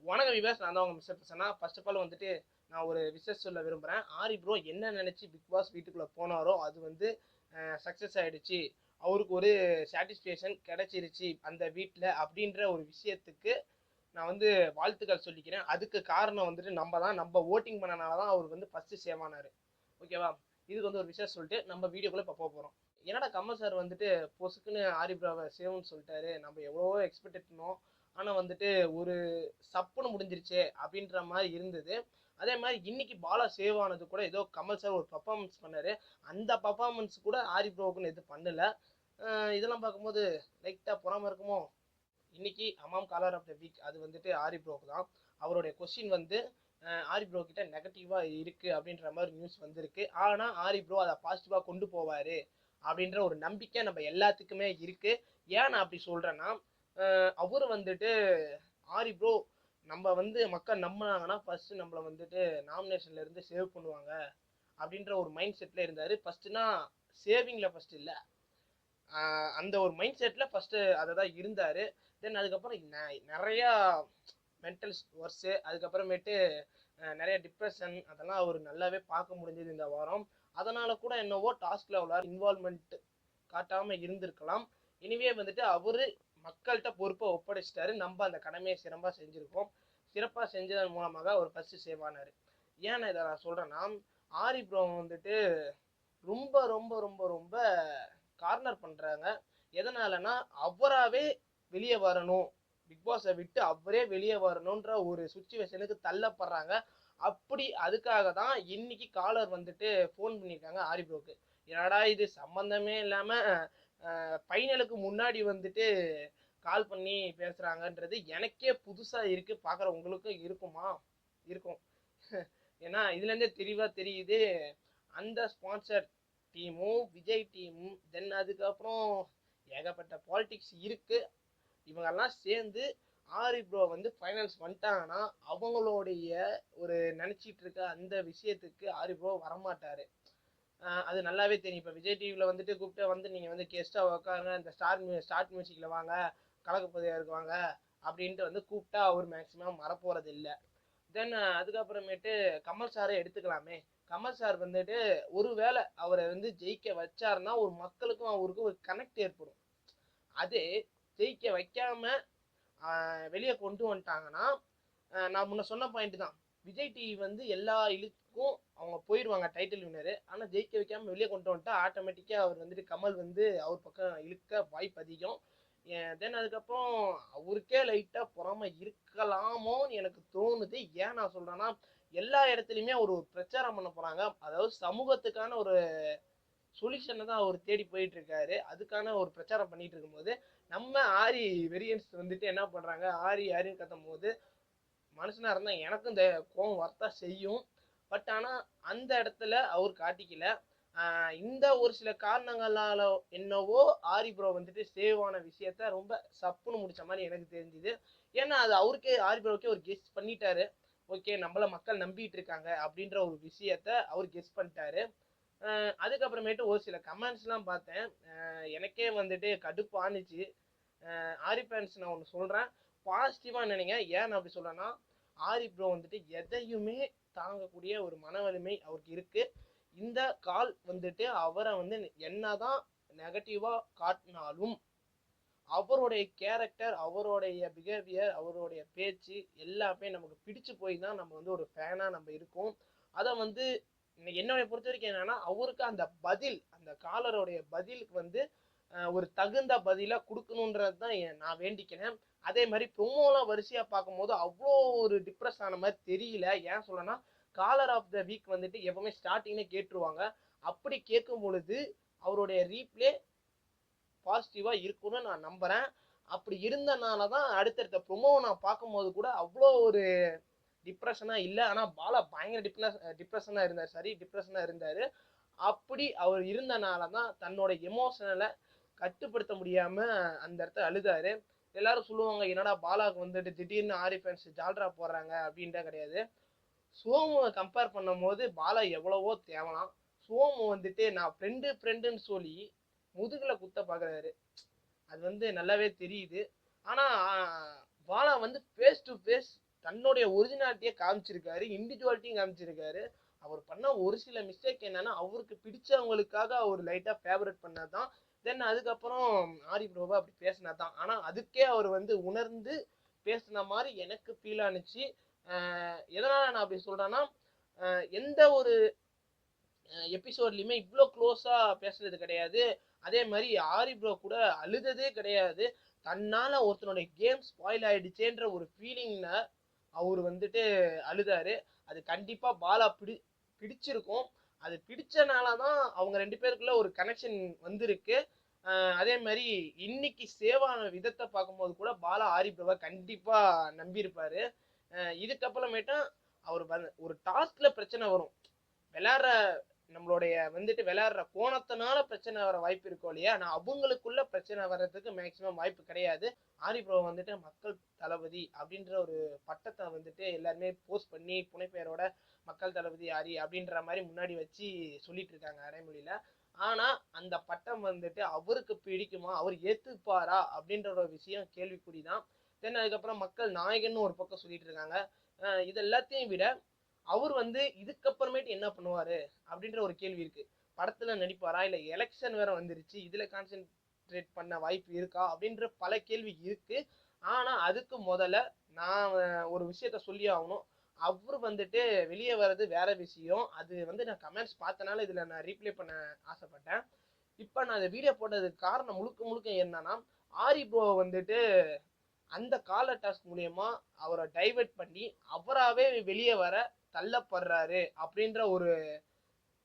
வணக்கம் விவாஸ், நான் தான் உங்க mister Prasanna. First of all வந்துட்டு நான் ஒரு விஷயம் சொல்ல விரும்புகிறேன். ஆரி ப்ரோ என்ன நினச்சி பிக் பாஸ் வீட்டுக்குள்ளே போனாரோ அது வந்து சக்ஸஸ் ஆகிடுச்சு, அவருக்கு ஒரு சாட்டிஸ்ஃபேக்ஷன் கிடைச்சிருச்சு அந்த வீட்டில் அப்படின்ற ஒரு விஷயத்துக்கு நான் வந்து வாழ்த்துக்கள் சொல்லிக்கிறேன். அதுக்கு காரணம் வந்துட்டு நம்ம ஓட்டிங் பண்ணனால தான் அவர் வந்து ஃபஸ்ட்டு சேவ் ஆனார். ஓகேவா? இதுக்கு வந்து ஒரு விஷயம் சொல்லிட்டு நம்ம வீடியோக்குள்ளே இப்போ போக போகிறோம். என்னடா கமல் சார் வந்துட்டு பொசுக்குன்னு ஆரி ப்ரோவை சேவ்னு சொல்லிட்டாரு, நம்ம எவ்வளவோ எக்ஸ்பெக்ட் பண்ணோம், ஆனால் வந்துட்டு ஒரு சப்புன்னு முடிஞ்சிருச்சே அப்படின்ற மாதிரி இருந்தது. அதே மாதிரி இன்னைக்கு பாலா சேவ் ஆனது கூட ஏதோ கமல் சார் ஒரு பர்ஃபார்மன்ஸ் பண்ணாரு, அந்த பர்ஃபார்மன்ஸ் கூட ஆரி ப்ரோவுக்குன்னு எதுவும் பண்ணல. இதெல்லாம் பார்க்கும்போது லைட்டாக பொறாம இருக்குமோ. இன்னைக்கு Hamam collar of the week அது வந்துட்டு ஆரி ப்ரோக்கு தான். அவருடைய கொஸ்டின் வந்து ஆரி ப்ரோ கிட்ட நெகட்டிவா இருக்கு அப்படின்ற மாதிரி நியூஸ் வந்திருக்கு. ஆனா ஆரி ப்ரோ அதை பாசிட்டிவா கொண்டு போவாரு அப்படின்ற ஒரு நம்பிக்கை நம்ம எல்லாத்துக்குமே இருக்கு. ஏன் நான் அப்படி சொல்றேன்னா, அவரு வந்துட்டு ஆரி ப்ரோ நம்ம வந்து மக்கள் நம்பினாங்கன்னா ஃபர்ஸ்ட் நம்மளை வந்துட்டு நாமினேஷன்ல இருந்து சேவ் பண்ணுவாங்க அப்படின்ற ஒரு மைண்ட் செட்ல இருந்தாரு. ஃபர்ஸ்ட்னா சேவிங்ல ஃபர்ஸ்ட் இல்லை, அந்த ஒரு மைண்ட் செட்ல ஃபர்ஸ்ட் அதை தான் இருந்தாரு. தென் அதுக்கப்புறம் நிறையா மென்டல் ஒர்க்ஸு, அதுக்கப்புறமேட்டு நிறைய டிப்ரெஷன், அதெல்லாம் அவர் நல்லாவே பார்க்க முடிஞ்சது இந்த வாரம். அதனால கூட என்னவோ டாஸ்க்ல அவ்வளோ இன்வால்மெண்ட் காட்டாம இருந்திருக்கலாம். இனிமே வந்துட்டு அவரு மக்கள்கிட்ட பொறுப்பை ஒப்படைச்சிட்டாரு. நம்ம அந்த கடமையை சிறப்பாக செஞ்சிருக்கோம். சிறப்பாக செஞ்சதன் மூலமாக அவர் ஃபர்ஸ்ட் சேவ் ஆனாரு. ஏன் இதை நான் சொல்றேன்னா, ஆரி ப்ரோ வந்துட்டு ரொம்ப ரொம்ப ரொம்ப ரொம்ப கார்னர் பண்றாங்க. எதனாலனா அவராவே வெளியே வரணும், பிக் பாஸை விட்டு அவரே வெளியே வரணும்ன்ற ஒரு சுச்சுவேஷனுக்கு தள்ளப்படுறாங்க. அப்படி அதுக்காக தான் இன்னைக்கு காலர் வந்துட்டு ஃபோன் பண்ணியிருக்காங்க ஆரி ப்ரோக்கு. என்னடா இது சம்பந்தமே இல்லாம ஃபைனலுக்கு முன்னாடி வந்துட்டு கால் பண்ணி பேசுறாங்கன்றது எனக்கே புதுசா இருக்கு. பார்க்குற உங்களுக்கும் இருக்குமா? இருக்கும். ஏன்னா இதுல இருந்தே தெளிவா தெரியுது, அந்த ஸ்பான்சர் டீமும் விஜய் டீமும் தென் அதுக்கப்புறம் ஏகப்பட்ட பாலிடிக்ஸ் இருக்கு. இவங்கெல்லாம் சேர்ந்து ஆரி ப்ரோ வந்து ஃபைனல்ஸ் வந்துட்டாங்கன்னா அவங்களுடைய ஒரு நினைச்சிட்டு இருக்க அந்த விஷயத்துக்கு ஆரி ப்ரோ வரமாட்டாரு. அது நல்லாவே தெரியும். இப்போ விஜய் டிவியில் வந்துட்டு கூப்பிட்டு வந்து நீங்கள் வந்து கெஸ்ட்டாக உட்காருங்க, இந்த ஸ்டார்ட் மியூசிக்கில் வாங்க, கலக்கப்பதியாக இருக்குவாங்க அப்படின்ட்டு வந்து கூப்பிட்டா அவர் மேக்ஸிமம் வரப்போகிறது இல்லை. தென் அதுக்கப்புறமேட்டு கமல் சாரை எடுத்துக்கலாமே. கமல் சார் வந்துட்டு ஒருவேளை அவரை வந்து ஜெயிக்க வச்சாருன்னா ஒரு மக்களுக்கும் அவருக்கும் ஒரு கனெக்ட் ஏற்படும். அதே ஜெயிக்க வைக்காம வெளியே கொண்டு வந்துட்டாங்கன்னா, நான் முன்ன சொன்ன பாயிண்ட் தான், விஜய் டிவி வந்து எல்லா இழுக்கும் அவங்க போயிடுவாங்க டைட்டில் வின்னரு. ஆனால் ஜெயிக்க வைக்காம வெளியே கொண்டு வந்துட்டா ஆட்டோமேட்டிக்காக அவர் வந்துட்டு கமல் வந்து அவர் பக்கம் இழுக்க வாய்ப்பு அதிகம். தென் அதுக்கப்புறம் அவருக்கே லைட்டாக பொறாம இருக்கலாமோன்னு எனக்கு தோணுது. ஏன் நான் சொல்கிறேன்னா, எல்லா இடத்துலையுமே ஒரு பிரச்சாரம் பண்ண போகிறாங்க. அதாவது சமூகத்துக்கான ஒரு சொல்யூஷனை தான் அவர் தேடி போயிட்டு இருக்காரு. அதுக்கான ஒரு பிரச்சாரம் பண்ணிட்டு இருக்கும்போது நம்ம ஆரி வெரியன்ஸ் வந்துட்டு என்ன பண்றாங்க, ஆரின்னு கத்தும் போது மனுஷனா இருந்தா எனக்கும் இந்த கோவம் வரத்தான் செய்யும். பட் ஆனா அந்த இடத்துல அவர் காட்டிக்கல. இந்த ஒரு சில காரணங்களால என்னவோ ஆரி ப்ரோ வந்துட்டு சேவ் ஆன விஷயத்த ரொம்ப சப்புன்னு முடிச்ச மாதிரி எனக்கு தெரிஞ்சுது. ஏன்னா அது அவருக்கே ஆரி ப்ரோக்கே ஒரு கெஸ் பண்ணிட்டாரு. ஓகே, நம்மள மக்கள் நம்பிட்டு இருக்காங்க அப்படின்ற ஒரு விஷயத்த அவர் கெஸ் பண்ணிட்டாரு. அதுக்கப்புறமேட்டு ஒரு சில கமெண்ட்ஸ்லாம் பார்த்தேன், எனக்கே வந்துட்டு கடுப்பானுச்சு. ஆரி ஃபேன்ஸ் நான் ஒன்று சொல்கிறேன், பாசிட்டிவாக நினைங்க. ஏன் அப்படி சொல்கிறேன்னா, ஆரி ப்ரோ வந்துட்டு எதையுமே தாங்கக்கூடிய ஒரு மன வலிமை அவருக்கு இருக்குது. இந்த கால் வந்துட்டு அவரை வந்து என்னதான் நெகட்டிவாக காட்டினாலும் அவருடைய கேரக்டர், அவருடைய பிஹேவியர், அவருடைய பேச்சு எல்லாமே நமக்கு பிடிச்சு போய் தான் நம்ம வந்து ஒரு ஃபேனாக நம்ம இருக்கோம். அதை வந்து என்னுடைய பொறுத்த வரைக்கும் என்னன்னா, அவருக்கு அந்த பதில், அந்த காலருடைய பதிலுக்கு வந்து ஒரு தகுந்த பதிலாக கொடுக்கணுன்றது தான் நான் வேண்டிக்கிறேன். அதே மாதிரி ப்ரொமோலாம் வரிசையாக பார்க்கும்போது அவ்வளோ ஒரு டிப்ரெஸ் ஆன மாதிரி தெரியல. ஏன் சொல்லனா, காலர் ஆஃப் த வீக் வந்துட்டு எப்பவுமே ஸ்டார்டிங்னே கேட்டுருவாங்க. அப்படி கேட்கும் பொழுது அவருடைய ரீப்ளே பாசிட்டிவா இருக்கும்னு நான் நம்புறேன். அப்படி இருந்தனால தான் அடுத்தடுத்த ப்ரொமோவை நான் பார்க்கும்போது கூட அவ்வளோ ஒரு டிப்ரெஷனா இல்லை. ஆனால் பாலா பயங்கர டிப்ரெஷனா இருந்தார். அப்படி அவர் இருந்தனால தான் தன்னோட எமோஷனலை கட்டுப்படுத்த முடியாம அந்த இடத்த அழுதாரு. எல்லாரும் சொல்லுவாங்க, என்னடா பாலாவுக்கு வந்துட்டு திடீர்னு ஆரி ஃபேன்ஸ் ஜால்ரா போடுறாங்க அப்படின்ற கிடையாது. சோமுவை கம்பேர் பண்ணும் போது பாலா எவ்வளவோ தேவலாம். சோமு வந்துட்டு நான் ஃப்ரெண்டுன்னு சொல்லி முதுகுல குத்த பார்க்குறாரு. அது வந்து நல்லாவே தெரியுது. ஆனால் பாலா வந்து ஃபேஸ் டு ஃபேஸ் தன்னுடைய ஒரிஜினாலிட்டியை காமிச்சிருக்காரு, இண்டிவிஜுவாலிட்டியும் காமிச்சிருக்காரு. அவர் பண்ண ஒரு சில மிஸ்டேக் என்னன்னா, அவருக்கு பிடிச்சவங்களுக்காக அவர் லைட்டா ஃபேவரட் பண்ணாதான். தென் அதுக்கப்புறம் ஆரி ப்ரோவை அப்படி பேசினாதான். ஆனா அதுக்கே அவர் வந்து உணர்ந்து பேசின மாதிரி எனக்கு ஃபீல் ஆனிச்சு. எதனால நான் அப்படி சொல்றேன்னா, எந்த ஒரு எபிசோட்லயுமே இவ்வளோ க்ளோஸா பேசுறது கிடையாது. அதே மாதிரி ஆரி ப்ரோ கூட அழுததே கிடையாது. தன்னால ஒருத்தனுடைய கேம் ஸ்பாயில் ஆயிடுச்சேன்ற ஒரு ஃபீலிங்ல அவர் வந்துட்டு அழுதாரு. அது கண்டிப்பா பாலா பிடிச்சிருக்கும். அது பிடிச்சனாலதான் அவங்க 2 பேருக்குள்ள ஒரு கனெக்ஷன் வந்திருக்கு. அதே மாதிரி இன்னைக்கு சேவான விதத்தை பார்க்கும்போது கூட பாலா ஆரி ப்ரோவை கண்டிப்பா நம்பியிருப்பாரு. இதுக்கப்புறமேட்டா அவர் ஒரு டாஸ்க்ல பிரச்சனை வரும். விளையாடுற நம்மளுடைய வந்துட்டு விளையாடுற கோணத்தினால பிரச்சனை வர வாய்ப்பு இருக்கும் இல்லையா? நான் அவங்களுக்குள்ள பிரச்சனை வர்றதுக்கு மேக்சிமம் வாய்ப்பு கிடையாது. ஆரி ப்ரோ வந்துட்டு மக்கள் தளபதி அப்படின்ற ஒரு பட்டத்தை வந்துட்டு எல்லாருமே போஸ்ட் பண்ணி புனைப்பெயரோட மக்கள் தளபதி ஆரி அப்படின்ற மாதிரி முன்னாடி வச்சு சொல்லிட்டு இருக்காங்க அடைமொழியில. ஆனா அந்த பட்டம் வந்துட்டு அவருக்கு பிடிக்குமா, அவர் ஏத்துப்பாரா அப்படின்ற ஒரு விஷயம் கேள்விக்குறிதான். தென் அதுக்கப்புறம் மக்கள் நாயகன்னு ஒரு பக்கம் சொல்லிட்டு இருக்காங்க. இது எல்லாத்தையும் விட அவர் வந்து இதுக்கப்புறமேட்டு என்ன பண்ணுவாரு அப்படின்ற ஒரு கேள்வி இருக்கு. படத்துல நடிப்பாரா, இல்ல எலெக்ஷன் வேற வந்துருச்சு, இதுல கான்சென்ட்ரேட் பண்ண வாய்ப்பு இருக்கா அப்படின்ற பல கேள்வி இருக்கு. ஆனா அதுக்கு முதல்ல நான் ஒரு விஷயத்த சொல்லி ஆகணும். அவர் வந்துட்டு வெளியே வர்றது வேற விஷயம். அது வந்து நான் கமெண்ட்ஸ் பார்த்தனால இதுல நான் ரீப்ளே பண்ண ஆசைப்பட்டேன். இப்ப நான் இந்த வீடியோ போட்டதுக்கு காரணம் முழுக்க முழுக்க என்னன்னா, ஆரி ப்ரோ வந்துட்டு அந்த கால டாஸ்க் மூலியமா அவரை டைவர்ட் பண்ணி அவராவே வெளியே வர தள்ளப்படுறாரு அப்படின்ற ஒரு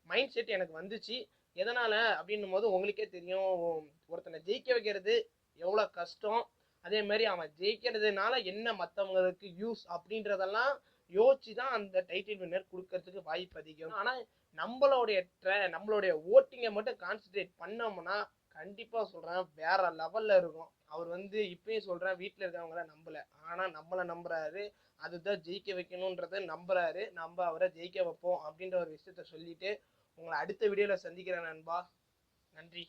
மைண்ட் செட் எனக்கு வந்துச்சு. எதனால அப்படின்னும் போது உங்களுக்கே தெரியும், ஒருத்தனை ஜெயிக்க வைக்கிறது எவ்வளவு கஷ்டம். அதே மாதிரி அவன் ஜெயிக்கிறதுனால என்ன மற்றவங்களுக்கு யூஸ் அப்படின்றதெல்லாம் யோசிச்சுதான் அந்த டைட்டில் வின்னர் கொடுக்கறதுக்கு வாய்ப்பு அதிகம். ஆனா நம்மளுடைய ஓட்டிங்கை மட்டும் கான்சென்ட்ரேட் பண்ணோம்னா கண்டிப்பா சொல்றேன் வேற லெவல்ல இருக்கும். அவர் வந்து இப்பயும் சொல்றேன், வீட்டுல இருக்கவங்கள நம்பல, ஆனா நம்மளை நம்புறாரு. அதுதான் ஜெயிக்க வைக்கணும்ன்றத நம்புறாரு. நம்ம அவரை ஜெயிக்க வைப்போம் அப்படின்ற ஒரு விஷயத்த சொல்லிட்டு உங்களை அடுத்த வீடியோல சந்திக்கிறேன் நண்பா. நன்றி.